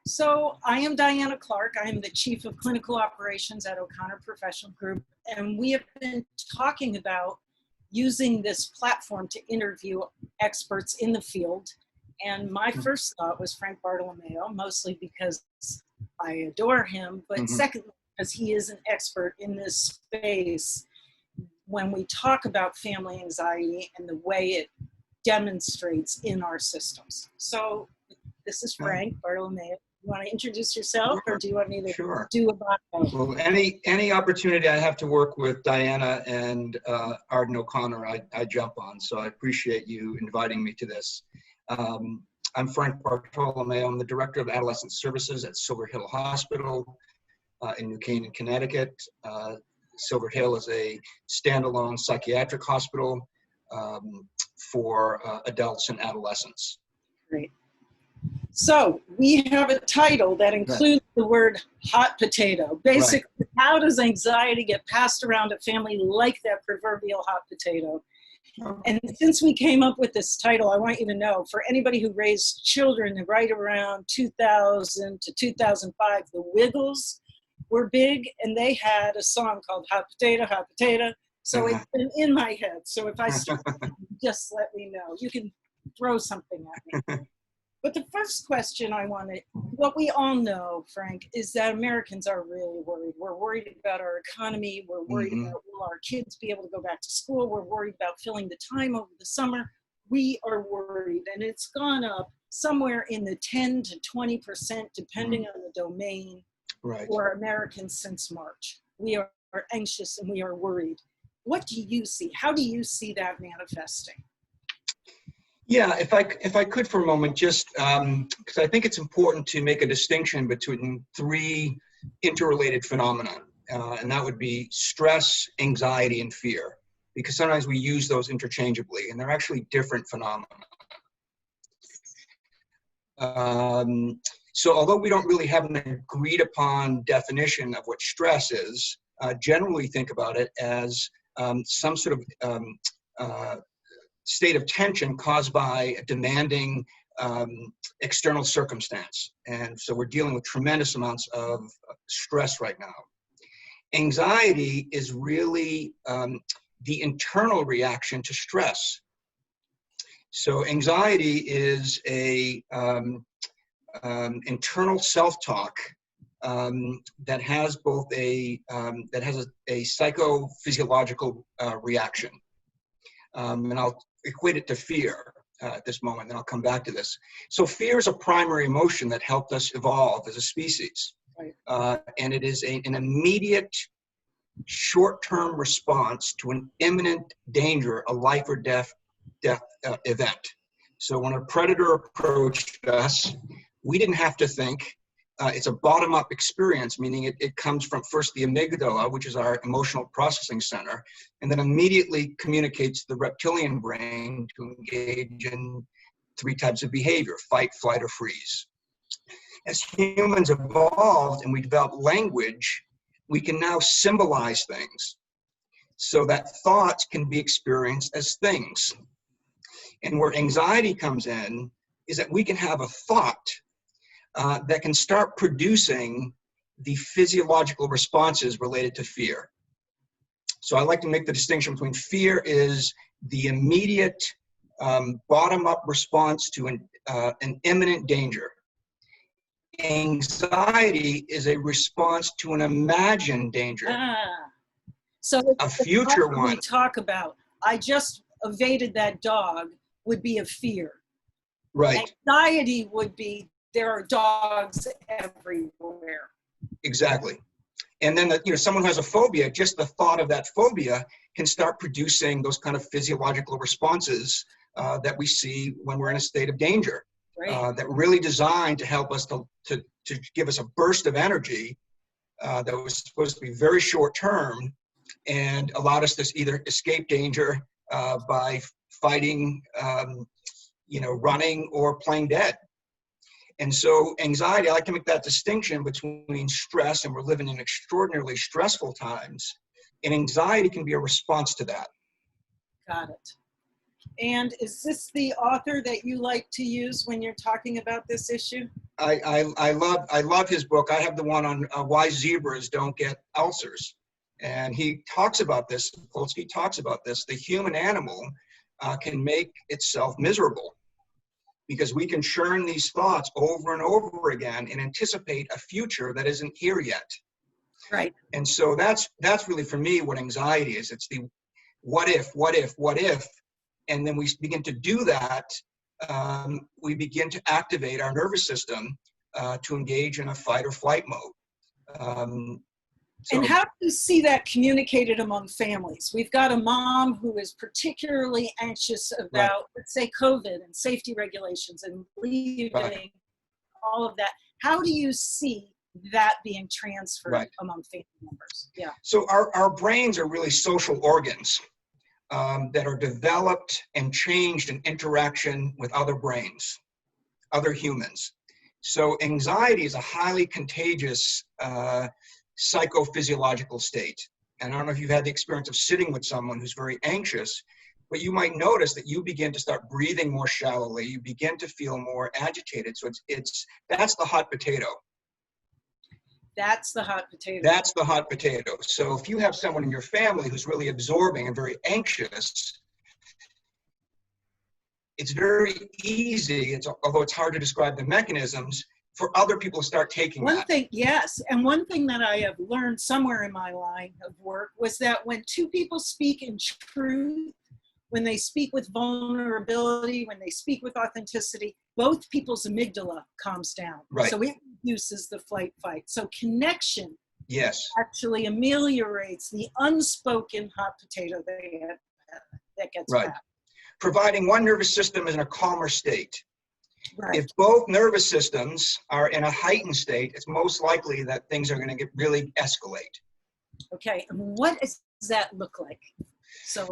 So I am Diana Clark. I am the Chief of Clinical Operations at O'Connor Professional Group, and we have been talking about using this platform to interview experts in the field. And my first thought was Frank Bartolomeo, mostly because I adore him, but secondly, because he is an expert in this space when we talk about family anxiety and the way it demonstrates in our systems. So this is Frank Bartolomeo. You want to introduce yourself, or do you want me to do a bio? Well, any opportunity I have to work with Diana and Arden O'Connor, I jump on. So I appreciate you inviting me to this. I'm Frank Bartolomeo. I'm the Director of Adolescent Services at Silver Hill Hospital in New Canaan, Connecticut. Silver Hill is a standalone psychiatric hospital for adults and adolescents. Great. So we have a title that includes the word hot potato. Basically, how does anxiety get passed around a family like that proverbial hot potato? And since we came up with this title, I want you to know, for anybody who raised children right around 2000 to 2005, the Wiggles were big, and they had a song called Hot Potato, Hot Potato. So it's been in my head. So if I start, just let me know. You can throw something at me. But the first question I wanted, what we all know, Frank, is that Americans are really worried. We're worried about our economy. We're worried about will our kids be able to go back to school. We're worried about filling the time over the summer. We are worried, and it's gone up somewhere in the 10 to 20%, depending on the domain, for Americans since March. We are anxious and we are worried. What do you see? How do you see that manifesting? Yeah, if I could for a moment, just because I think it's important to make a distinction between three interrelated phenomena, and that would be stress, anxiety, and fear, because sometimes we use those interchangeably, and they're actually different phenomena. So although we don't really have an agreed upon definition of what stress is, generally think about it as some sort of state of tension caused by a demanding external circumstance. And so we're dealing with tremendous amounts of stress right now. Anxiety is really the internal reaction to stress. So anxiety is a internal self-talk that has both a psychophysiological reaction. And I'll equate it to fear at this moment, and I'll come back to this. So fear is a primary emotion that helped us evolve as a species. And it is an immediate, short-term response to an imminent danger, a life or death event. So when a predator approached us, we didn't have to think. It's a bottom-up experience, meaning it comes from first the amygdala, which is our emotional processing center, and then immediately communicates to the reptilian brain to engage in three types of behavior: fight, flight, or freeze. As humans evolved and we developed language, we can now symbolize things so that thoughts can be experienced as things. And where anxiety comes in is that we can have a thought that can start producing the physiological responses related to fear. So I like to make the distinction between fear is the immediate bottom-up response to an imminent danger. Anxiety is a response to an imagined danger, so a future one. We talk about, I just evaded that dog, would be a fear. Right. Anxiety would be, there are dogs everywhere. Exactly. And then, someone who has a phobia, just the thought of that phobia can start producing those kind of physiological responses that we see when we're in a state of danger. That really designed to help us to give us a burst of energy that was supposed to be very short term and allowed us to either escape danger by fighting, running, or playing dead. And so anxiety, I like to make that distinction between stress, and we're living in extraordinarily stressful times, and anxiety can be a response to that. Got it. And is this the author that you like to use when you're talking about this issue? I love his book. I have the one on why zebras don't get ulcers. And he talks about this, Polsky talks about this. The human animal can make itself miserable because we can churn these thoughts over and over again and anticipate a future that isn't here yet. Right. And so that's really for me what anxiety is. It's the what if, and then we begin to do that. We begin to activate our nervous system to engage in a fight or flight mode. And how do you see that communicated among families? We've got a mom who is particularly anxious about, let's say, COVID and safety regulations and leaving, all of that. How do you see that being transferred among family members? Yeah. So our brains are really social organs that are developed and changed in interaction with other brains, other humans. So anxiety is a highly contagious psychophysiological state. And I don't know if you've had the experience of sitting with someone who's very anxious, but you might notice that you begin to start breathing more shallowly. You begin to feel more agitated. So that's the hot potato. That's the hot potato. That's the hot potato. So if you have someone in your family who's really absorbing and very anxious, it's very easy, although it's hard to describe the mechanisms, for other people to start taking that. And one thing that I have learned somewhere in my line of work was that when two people speak in truth, when they speak with vulnerability, when they speak with authenticity, both people's amygdala calms down. Right. So it reduces the flight fight. So connection actually ameliorates the unspoken hot potato that gets back. Providing one nervous system is in a calmer state. Right. If both nervous systems are in a heightened state, it's most likely that things are going to really escalate. Okay, and what does that look like? So,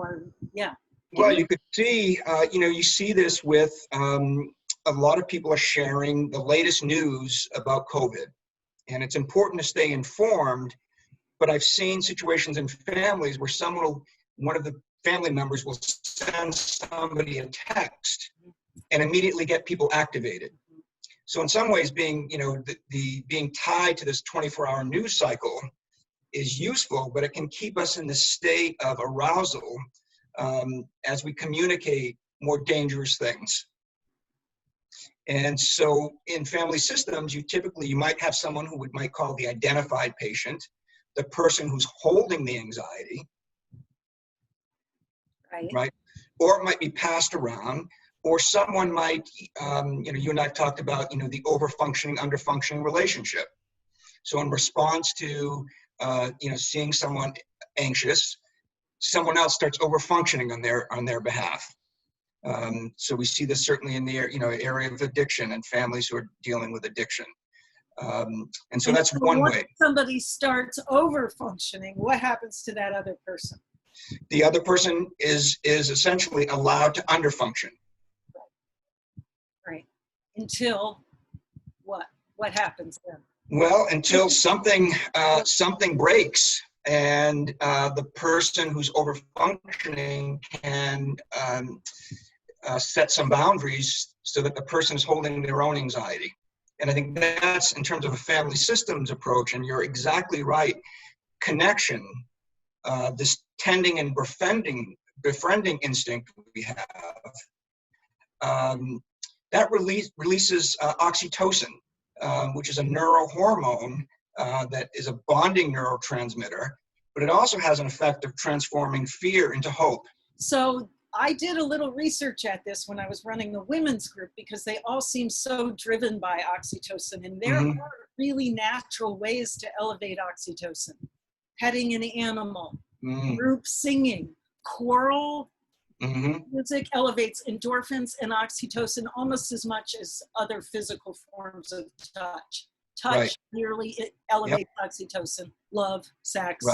Well, you could see, you see this with a lot of people are sharing the latest news about COVID. And it's important to stay informed, but I've seen situations in families where one of the family members will send somebody a text and immediately get people activated. So in some ways, being tied to this 24-hour news cycle is useful, but it can keep us in this state of arousal as we communicate more dangerous things. And so in family systems, you might have someone who might call the identified patient, the person who's holding the anxiety, right? Or it might be passed around, or someone might, you and I talked about, the over-functioning, under-functioning relationship. So in response to, seeing someone anxious, someone else starts over-functioning on their behalf. So we see this certainly in the area of addiction and families who are dealing with addiction. And so that's one way. Once somebody starts over-functioning, what happens to that other person? The other person is essentially allowed to underfunction. Right. Until what? What happens then? Well, until something breaks, and the person who's over-functioning can set some boundaries so that the person is holding their own anxiety. And I think that's, in terms of a family systems approach, and you're exactly right, connection, this tending and befriending instinct we have, that releases oxytocin, which is a neurohormone that is a bonding neurotransmitter, but it also has an effect of transforming fear into hope. So I did a little research at this when I was running the women's group, because they all seem so driven by oxytocin, and there are really natural ways to elevate oxytocin. Petting an animal, group singing, choral music elevates endorphins and oxytocin almost as much as other physical forms of touch. Touch merely elevates oxytocin, love, sex,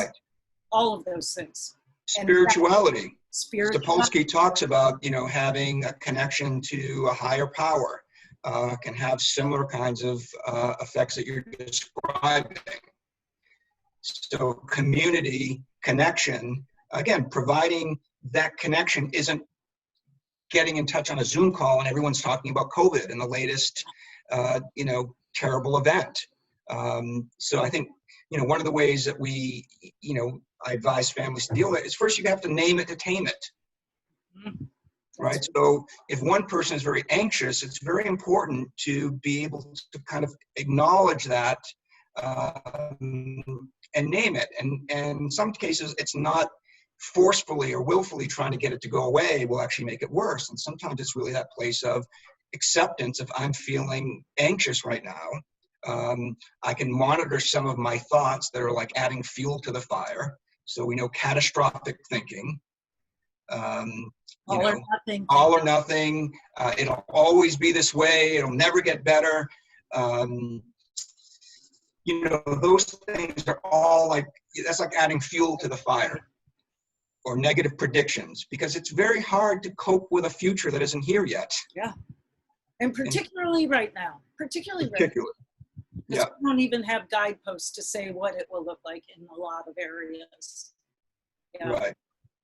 all of those things. Spirituality. Sapolsky talks about, having a connection to a higher power can have similar kinds of effects that you're describing. So community connection, again, providing that connection isn't getting in touch on a Zoom call and everyone's talking about COVID and the latest terrible event. So I think, one of the ways that I advise families to deal with it is first you have to name it to tame it. Right. So if one person is very anxious, it's very important to be able to kind of acknowledge that and name it. And in some cases, it's not forcefully or willfully trying to get it to go away will actually make it worse. And sometimes it's really that place of acceptance. If I'm feeling anxious right now, I can monitor some of my thoughts that are like adding fuel to the fire. So we know catastrophic thinking. All or nothing. All or nothing. It'll always be this way. It'll never get better. Those things are all that's like adding fuel to the fire, or negative predictions, because it's very hard to cope with a future that isn't here yet. Yeah. And particularly right now. Particularly. Right now. Yeah. We don't even have guideposts to say what it will look like in a lot of areas. Yeah. Right.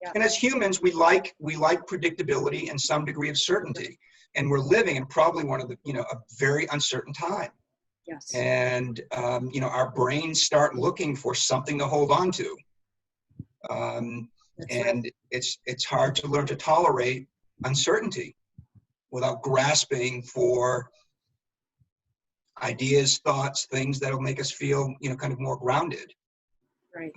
Yeah. And as humans, we like predictability and some degree of certainty. And we're living in probably one of the, a very uncertain time. Yes. And, our brains start looking for something to hold on to. And right. It's hard to learn to tolerate uncertainty without grasping for ideas, thoughts, things that'll make us feel, kind of more grounded. Right.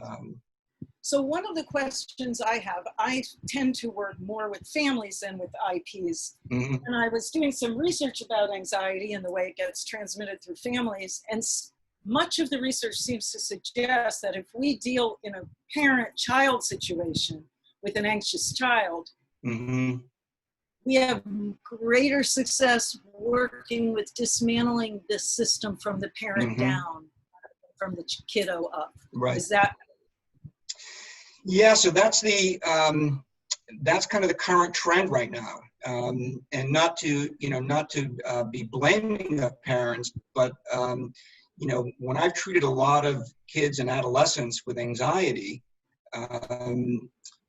So one of the questions I have, I tend to work more with families than with IPs. Mm-hmm. And I was doing some research about anxiety and the way it gets transmitted through families. And much of the research seems to suggest that if we deal in a parent-child situation with an anxious child, mm-hmm. we have greater success working with dismantling the system from the parent mm-hmm. down, from the kiddo up. Right. Is that? Yeah, so that's that's kind of the current trend right now, and not to be blaming the parents, but when I've treated a lot of kids and adolescents with anxiety,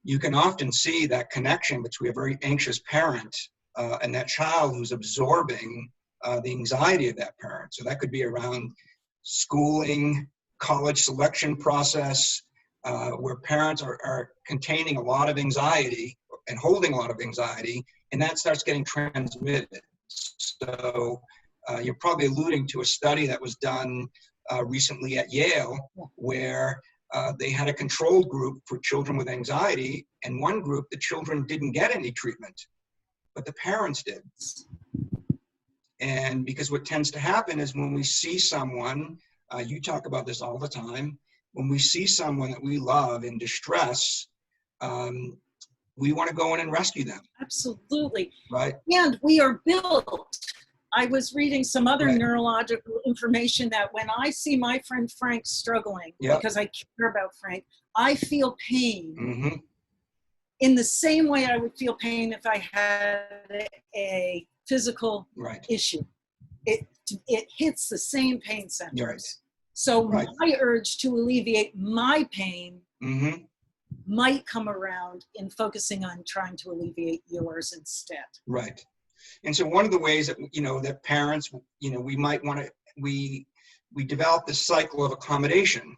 you can often see that connection between a very anxious parent and that child who's absorbing the anxiety of that parent. So that could be around schooling, college selection process, where parents are containing a lot of anxiety and holding a lot of anxiety, and that starts getting transmitted. So you're probably alluding to a study that was done recently at Yale, where they had a controlled group for children with anxiety, and one group, the children didn't get any treatment, but the parents did. And because what tends to happen is when we see someone, you talk about this all the time, when we see someone that we love in distress, we want to go in and rescue them. Absolutely. Right. And we are built. I was reading some other neurological information that when I see my friend Frank struggling, because I care about Frank, I feel pain mm-hmm. in the same way I would feel pain if I had a physical issue. It hits the same pain centers. Right. So my urge to alleviate my pain mm-hmm. might come around in focusing on trying to alleviate yours instead. Right. And so one of the ways that, that parents, we might want to, we develop this cycle of accommodation.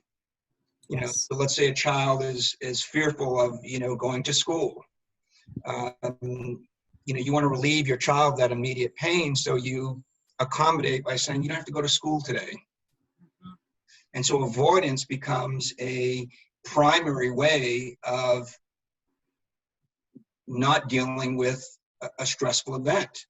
So let's say a child is fearful of, going to school. You want to relieve your child that immediate pain. So you accommodate by saying, you don't have to go to school today. And so avoidance becomes a primary way of not dealing with a stressful event.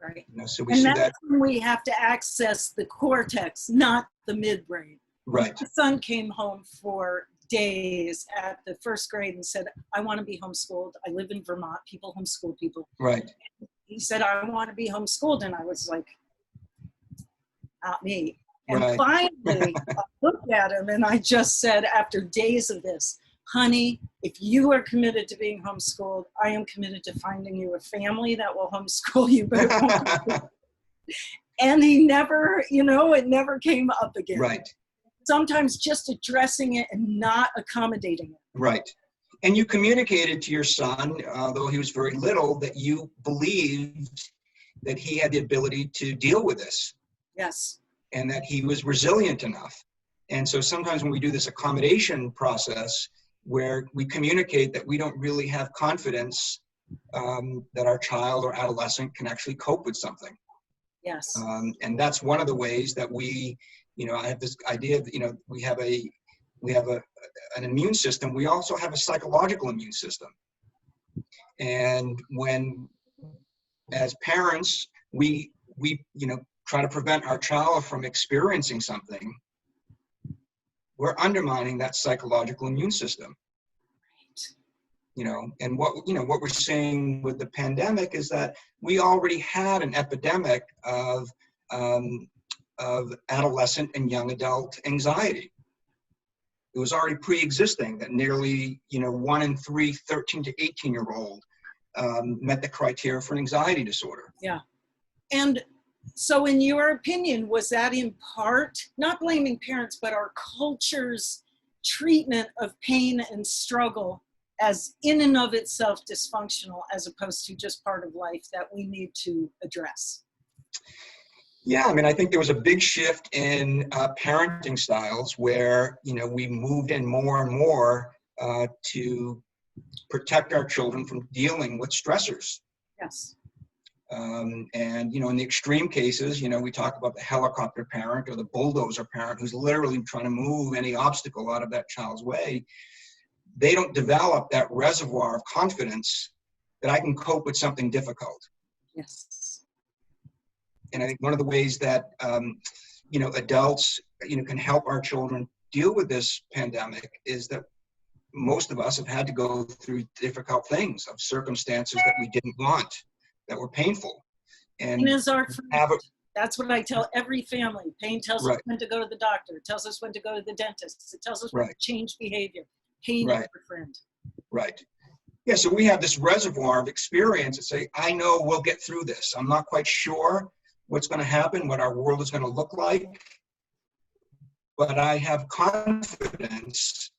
Right. So we and see that's that when we have to access the cortex, not the midbrain. Right. My son came home for days at the first grade and said, I want to be homeschooled. I live in Vermont. People homeschool people. Right. He said, I want to be homeschooled. And I was like, not me. And finally, I looked at him and I just said, after days of this, honey, if you are committed to being homeschooled, I am committed to finding you a family that will homeschool you. But and he never, it never came up again. Right. Sometimes just addressing it and not accommodating it. Right. And you communicated to your son, though he was very little, that you believed that he had the ability to deal with this. Yes. And that he was resilient enough. And so sometimes when we do this accommodation process, where we communicate that we don't really have confidence that our child or adolescent can actually cope with something. Yes. And that's one of the ways that we, I have this idea that, we have an immune system. We also have a psychological immune system. And when, as parents, we try to prevent our child from experiencing something, we're undermining that psychological immune system. And what we're seeing with the pandemic is that we already had an epidemic of adolescent and young adult anxiety. It was already pre-existing that nearly 1 in 3 13 to 18-year-old met the criteria for an anxiety disorder. Yeah. And so in your opinion, was that in part, not blaming parents, but our culture's treatment of pain and struggle as in and of itself dysfunctional, as opposed to just part of life that we need to address? Yeah, I think there was a big shift in parenting styles where, we moved in more and more to protect our children from dealing with stressors. Yes. And, in the extreme cases, we talk about the helicopter parent or the bulldozer parent who's literally trying to move any obstacle out of that child's way. They don't develop that reservoir of confidence that I can cope with something difficult. Yes. And I think one of the ways that, adults, can help our children deal with this pandemic is that most of us have had to go through difficult things, of circumstances that we didn't want, that were painful. And Pain is our friend. That's what I tell every family. Pain tells us when to go to the doctor. It tells us when to go to the dentist. It tells us when to change behavior. Pain is our friend. Right. Yeah, so we have this reservoir of experience that say, I know we'll get through this. I'm not quite sure what's going to happen, what our world is going to look like, but I have confidence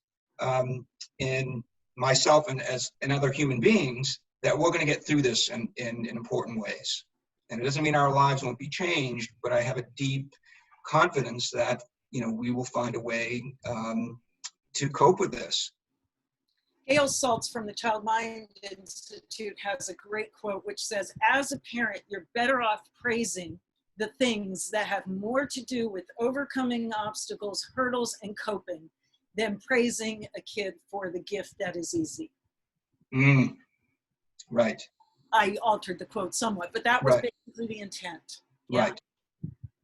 in myself and other human beings that we're going to get through this in important ways. And it doesn't mean our lives won't be changed, but I have a deep confidence that, we will find a way to cope with this. Gail Saltz from the Child Mind Institute has a great quote which says, as a parent, you're better off praising the things that have more to do with overcoming obstacles, hurdles, and coping than praising a kid for the gift that is easy. Right. I altered the quote somewhat, but that was basically the intent. Yeah. Right.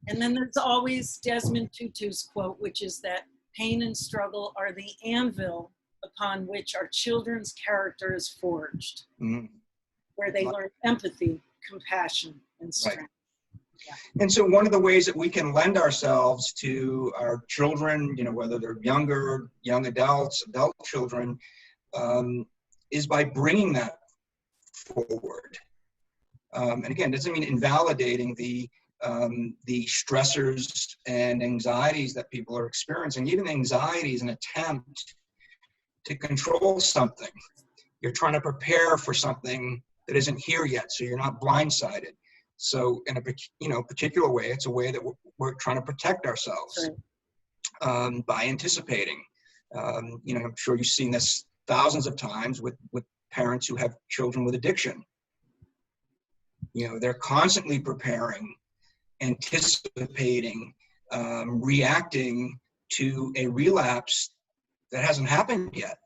And then there's always Desmond Tutu's quote, which is that pain and struggle are the anvil upon which our children's character is forged, where they learn empathy, compassion, and strength. Right. Yeah. And so one of the ways that we can lend ourselves to our children, whether they're young adults, adult children, is by bringing that forward. And again, it doesn't mean invalidating the stressors and anxieties that people are experiencing. Even anxiety is an attempt to control something. You're trying to prepare for something that isn't here yet, so you're not blindsided. So in a particular way, it's a way that we're trying to protect ourselves by anticipating. I'm sure you've seen this thousands of times with parents who have children with addiction. They're constantly preparing, anticipating, reacting to a relapse that hasn't happened yet.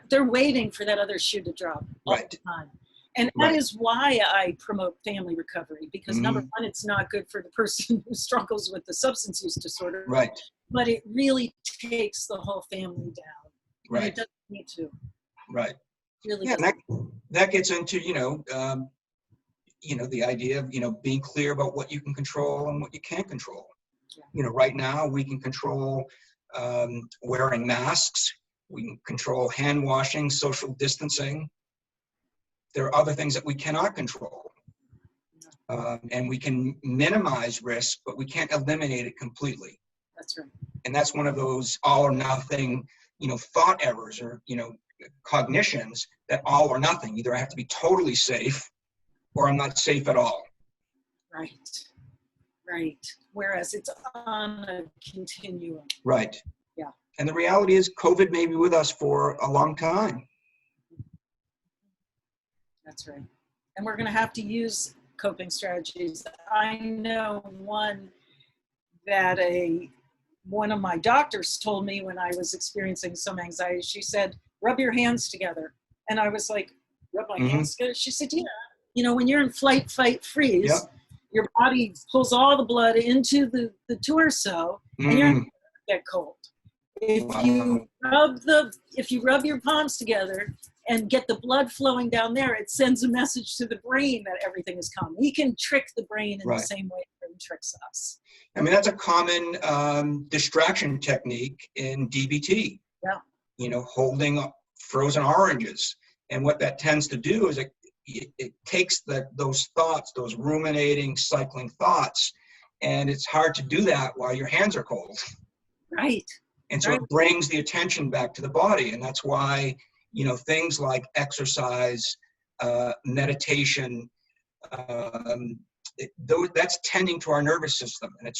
They're waiting for that other shoe to drop all the time. And that is why I promote family recovery, because number one, it's not good for the person who struggles with the substance use disorder. Right. But it really takes the whole family down. Right. And it doesn't need to. Right. Really. Yeah, and that gets into, the idea of, being clear about what you can control and what you can't control. Yeah. Right now we can control wearing masks. We can control hand washing, social distancing. There are other things that we cannot control. And we can minimize risk, but we can't eliminate it completely. That's right. And that's one of those all or nothing, thought errors or, cognitions that all or nothing. Either I have to be totally safe or I'm not safe at all. Right. Right. Whereas it's on a continuum. Right. Yeah. And the reality is COVID may be with us for a long time. That's right. And we're going to have to use coping strategies. I know one that one of my doctors told me when I was experiencing some anxiety. She said, rub your hands together. And I was like, rub my hands together? She said, yeah. You know, when you're in flight, fight, freeze, your body pulls all the blood into the torso and you're not going to get cold. If you rub your palms together and get the blood flowing down there, it sends a message to the brain that everything is calm. We can trick the brain in the same way the brain tricks us. I mean, that's a common distraction technique in DBT. Yeah. You know, holding frozen oranges. And what that tends to do is it takes those thoughts, those ruminating, cycling thoughts, and it's hard to do that while your hands are cold. Right. And so it brings the attention back to the body. And that's why, you know, things like exercise, meditation, that's tending to our nervous system. And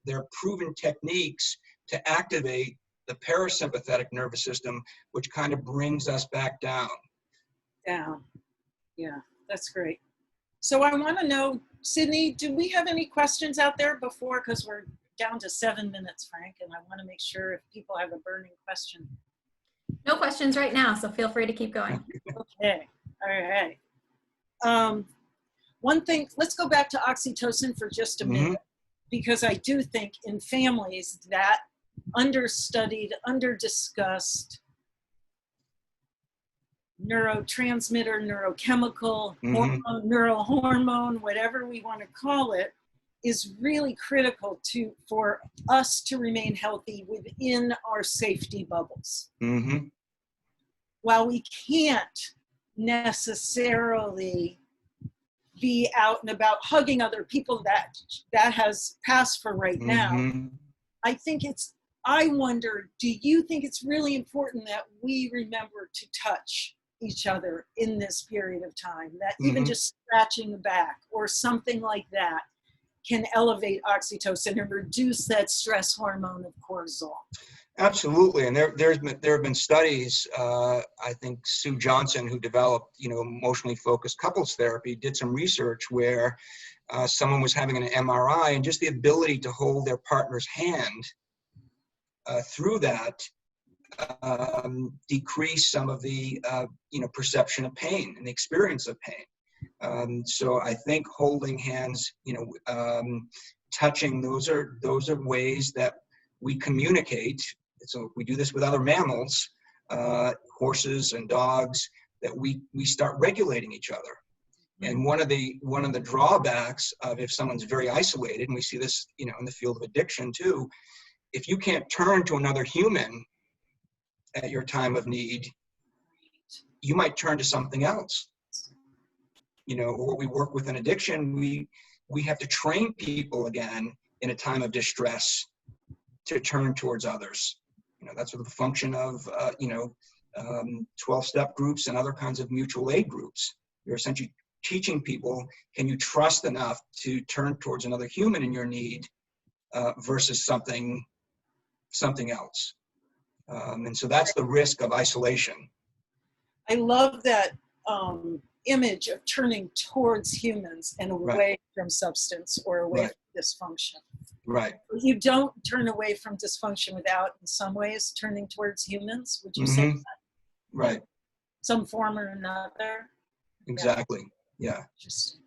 they're proven techniques to activate the parasympathetic nervous system, which kind of brings us back down. Down. Yeah, that's great. So I want to know, Sydney, do we have any questions out there before? Because we're down to 7 minutes, Frank, and I want to make sure if people have a burning question. No questions right now, so feel free to keep going. Okay, all right. One thing, let's go back to oxytocin for just a minute, because I do think in families that understudied, underdiscussed neurotransmitter, neurochemical, neurohormone, whatever we want to call it, is really critical for us to remain healthy within our safety bubbles. While we can't necessarily be out and about hugging other people, that has passed for right now. I wonder, do you think it's really important that we remember to touch each other in this period of time? That even just scratching the back or something like that can elevate oxytocin and reduce that stress hormone of cortisol? Absolutely, and there have been studies. I think Sue Johnson, who developed emotionally focused couples therapy, did some research where someone was having an MRI, and just the ability to hold their partner's hand through that decreased some of the perception of pain and the experience of pain. So I think holding hands, touching, those are ways that we communicate. So we do this with other mammals, horses and dogs, that we start regulating each other. And one of the drawbacks of if someone's very isolated, and we see this, in the field of addiction too, if you can't turn to another human at your time of need, you might turn to something else. Or we work with an addiction, we have to train people again in a time of distress to turn towards others. That's what the function of 12-step groups and other kinds of mutual aid groups. You're essentially teaching people, can you trust enough to turn towards another human in your need versus something else. And so that's the risk of isolation. I love that image of turning towards humans and away from substance or away from dysfunction. Right. You don't turn away from dysfunction without, in some ways, turning towards humans. Would you say that? Right. Some form or another. Exactly. Yeah. Interesting.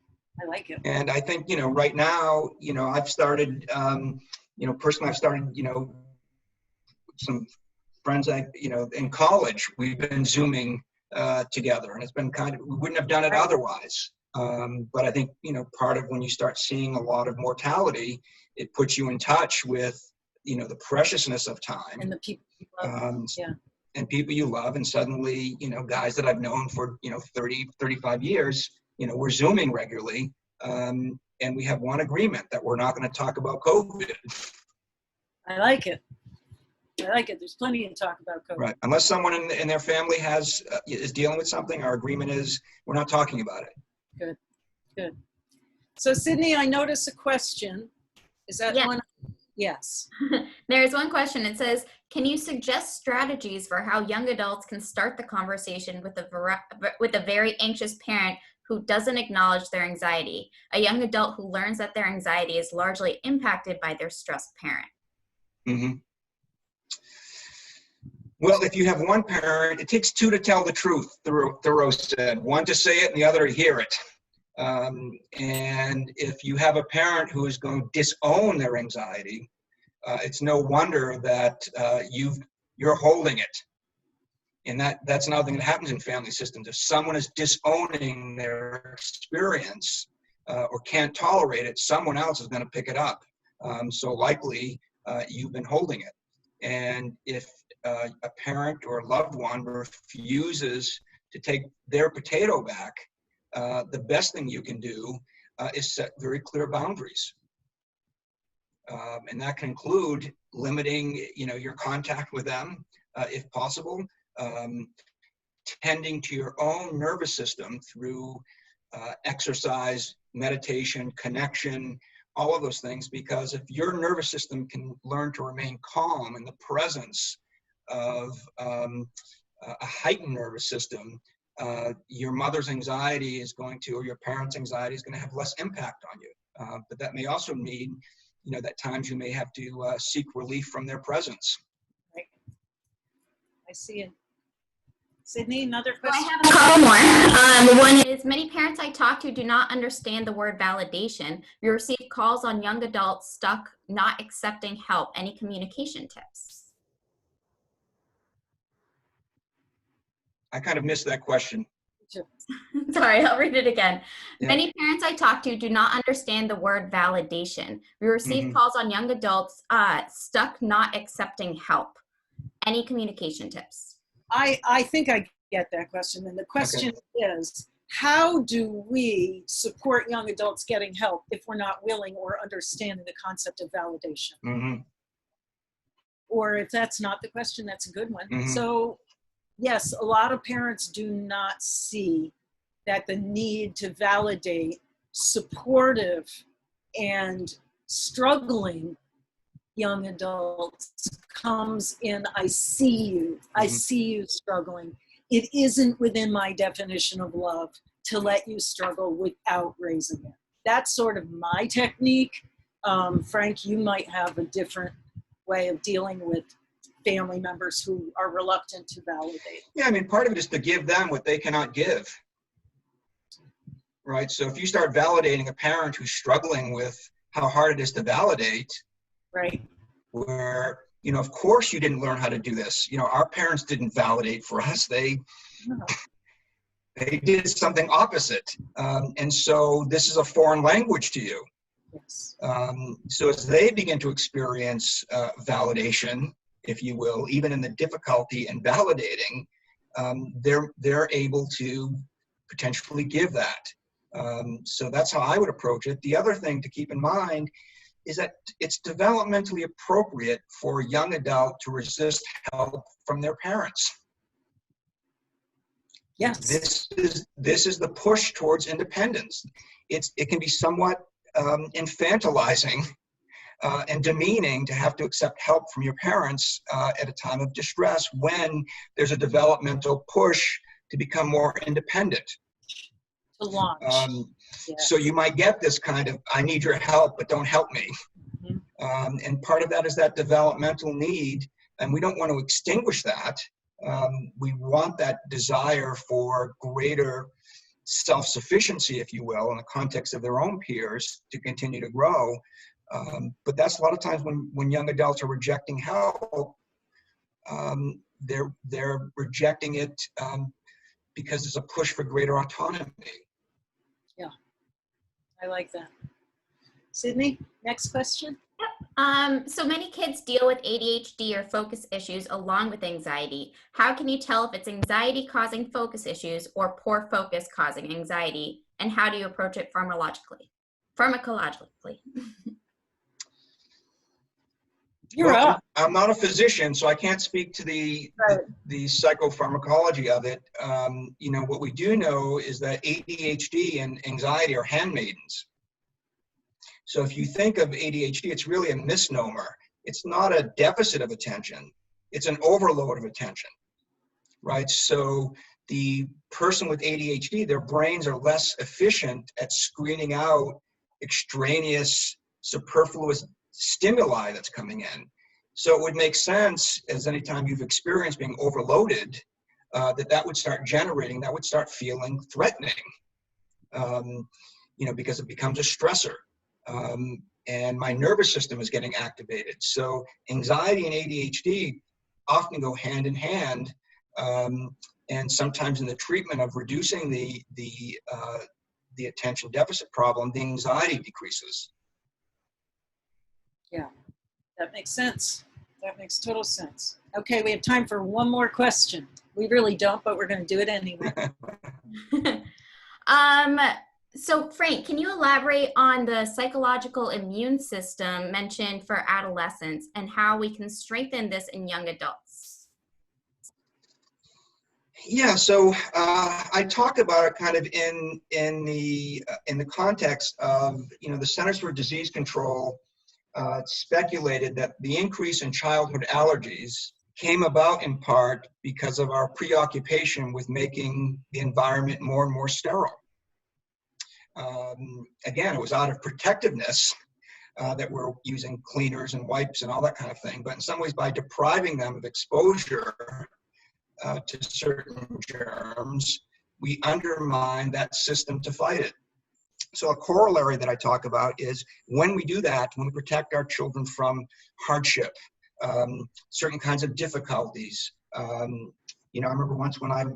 I like it. And I think, right now, I've started, personally, I've started, some friends in college, we've been Zooming together, and it's been we wouldn't have done it otherwise. But I think, part of when you start seeing a lot of mortality, it puts you in touch with, the preciousness of time. And the people you love. And people you love. And suddenly, guys that I've known for, 30, 35 years, we're Zooming regularly. And we have one agreement that we're not going to talk about COVID. I like it. There's plenty to talk about COVID. Right. Unless someone in their family is dealing with something, our agreement is we're not talking about it. Good. So Sydney, I notice a question. Is that Yeah. one? Yes. There's one question. It says, can you suggest strategies for how young adults can start the conversation with a very anxious parent who doesn't acknowledge their anxiety, a young adult who learns that their anxiety is largely impacted by their stressed parent? Mm-hmm. Well, if you have one parent, it takes two to tell the truth, Thoreau said. One to say it and the other to hear it. And if you have a parent who is going to disown their anxiety, it's no wonder that you're holding it. And that's another thing that happens in family systems. If someone is disowning their experience or can't tolerate it, someone else is going to pick it up. So likely you've been holding it. And if a parent or a loved one refuses to take their potato back, the best thing you can do is set very clear boundaries. And that can include limiting, your contact with them, if possible, tending to your own nervous system through exercise, meditation, connection, all of those things, because if your nervous system can learn to remain calm in the presence of a heightened nervous system, your mother's anxiety is going to, or your parents' anxiety is going to have less impact on you. But that may also mean, that times you may have to seek relief from their presence. Right. I see it. Sydney, another So I question? have a couple more. One is, many parents I talk to do not understand the word validation. We receive calls on young adults stuck not accepting help. Any communication tips? I kind of missed that question. Sorry, I'll read it again. Yeah. Many parents I talk to do not understand the word validation. We receive calls on young adults stuck not accepting help. Any communication tips? I think I get that question. And the question is, how do we support young adults getting help if we're not willing or understanding the concept of validation? Mm-hmm. Or if that's not the question, that's a good one. Mm-hmm. So yes, a lot of parents do not see that the need to validate supportive and struggling young adults comes in, I see you. I see you struggling. It isn't within my definition of love to let you struggle without raising it. That's sort of my technique. Frank, you might have a different way of dealing with family members who are reluctant to validate. Yeah, I mean, part of it is to give them what they cannot give. Right? So if you start validating a parent who's struggling with how hard it is to validate, right? Where, of course you didn't learn how to do this. Our parents didn't validate for us. They did something opposite. And so this is a foreign language to you. Yes. So as they begin to experience validation, if you will, even in the difficulty in validating, they're able to potentially give that. So that's how I would approach it. The other thing to keep in mind is that it's developmentally appropriate for a young adult to resist help from their parents. Yes. This is the push towards independence. It can be somewhat infantilizing and demeaning to have to accept help from your parents at a time of distress when there's a developmental push to become more independent. To launch. Yes. So you might get this kind of, I need your help, but don't help me. And part of that is that developmental need, and we don't want to extinguish that. We want that desire for greater self-sufficiency, if you will, in the context of their own peers to continue to grow. But that's a lot of times when young adults are rejecting help, they're rejecting it because there's a push for greater autonomy. Yeah, I like that. Sydney, next question. So many kids deal with ADHD or focus issues along with anxiety. How can you tell if it's anxiety causing focus issues or poor focus causing anxiety? And how do you approach it pharmacologically? You're up. I'm not a physician, so I can't speak to the psychopharmacology of it. What we do know is that ADHD and anxiety are handmaidens. So if you think of ADHD, it's really a misnomer. It's not a deficit of attention, it's an overload of attention, right? So the person with ADHD, their brains are less efficient at screening out extraneous, superfluous stimuli that's coming in. So it would make sense, as anytime you've experienced being overloaded, that would start generating, that would start feeling threatening, because it becomes a stressor. And my nervous system is getting activated. So anxiety and ADHD often go hand in hand. And sometimes in the treatment of reducing the attention deficit problem, the anxiety decreases. Yeah, that makes sense. That makes total sense. Okay, we have time for one more question. We really don't, but we're going to do it anyway. So Frank, can you elaborate on the psychological immune system mentioned for adolescents and how we can strengthen this in young adults? Yeah, so I talk about it kind of in the context of the Centers for Disease Control speculated that the increase in childhood allergies came about in part because of our preoccupation with making the environment more and more sterile. Again, it was out of protectiveness that we're using cleaners and wipes and all that kind of thing, but in some ways by depriving them of exposure to certain germs, we undermine that system to fight it. So a corollary that I talk about is when we do that, when we protect our children from hardship, certain kinds of difficulties. I remember once when I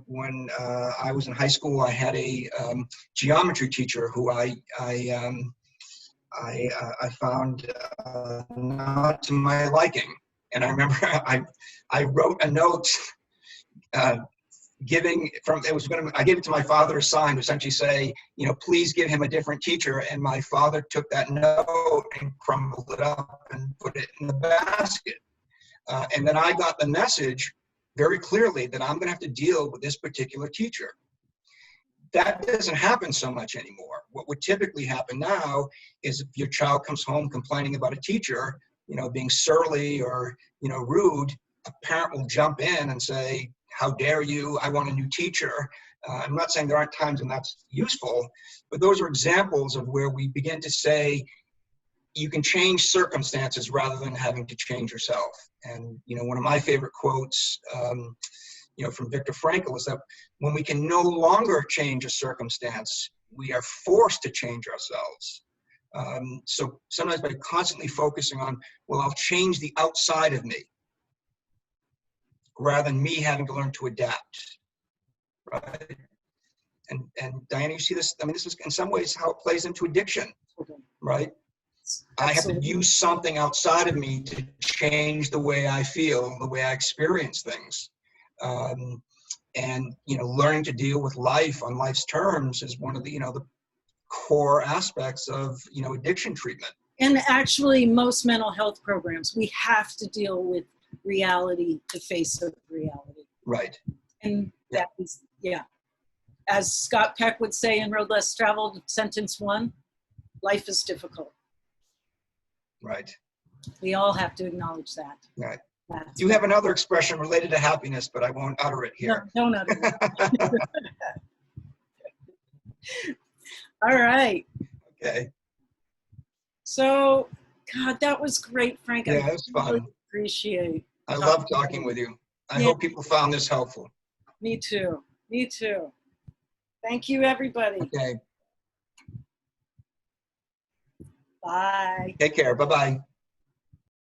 was in high school, I had a geometry teacher who I found not to my liking, and I remember I wrote a note. I gave it to my father to sign, to essentially say, please give him a different teacher. And my father took that note and crumbled it up and put it in the basket. And then I got the message very clearly that I'm going to have to deal with this particular teacher. That doesn't happen so much anymore. What would typically happen now is if your child comes home complaining about a teacher, being surly or, rude, a parent will jump in and say, how dare you? I want a new teacher. I'm not saying there aren't times when that's useful, but those are examples of where we begin to say, you can change circumstances rather than having to change yourself. And, one of my favorite quotes, from Viktor Frankl is that when we can no longer change a circumstance, we are forced to change ourselves. So sometimes by constantly focusing on, well, I'll change the outside of me, rather than me having to learn to adapt, right? And Diana, you see this? I mean, this is in some ways how it plays into addiction, right? I have to use something outside of me to change the way I feel, the way I experience things. And learning to deal with life on life's terms is one of the core aspects of addiction treatment. And actually, most mental health programs, we have to deal with reality, the face of reality. Right. And that is, as Scott Peck would say in Road Less Traveled, sentence 1, life is difficult. Right. We all have to acknowledge that. Right. You have another expression related to happiness, but I won't utter it here. No, don't utter it. All right. Okay. So, God, that was great, Frank. Yeah, it was fun. Really appreciate. I love talking with you. I hope people found this helpful. Me too. Me too. Thank you, everybody. Okay. Bye. Take care. Bye-bye.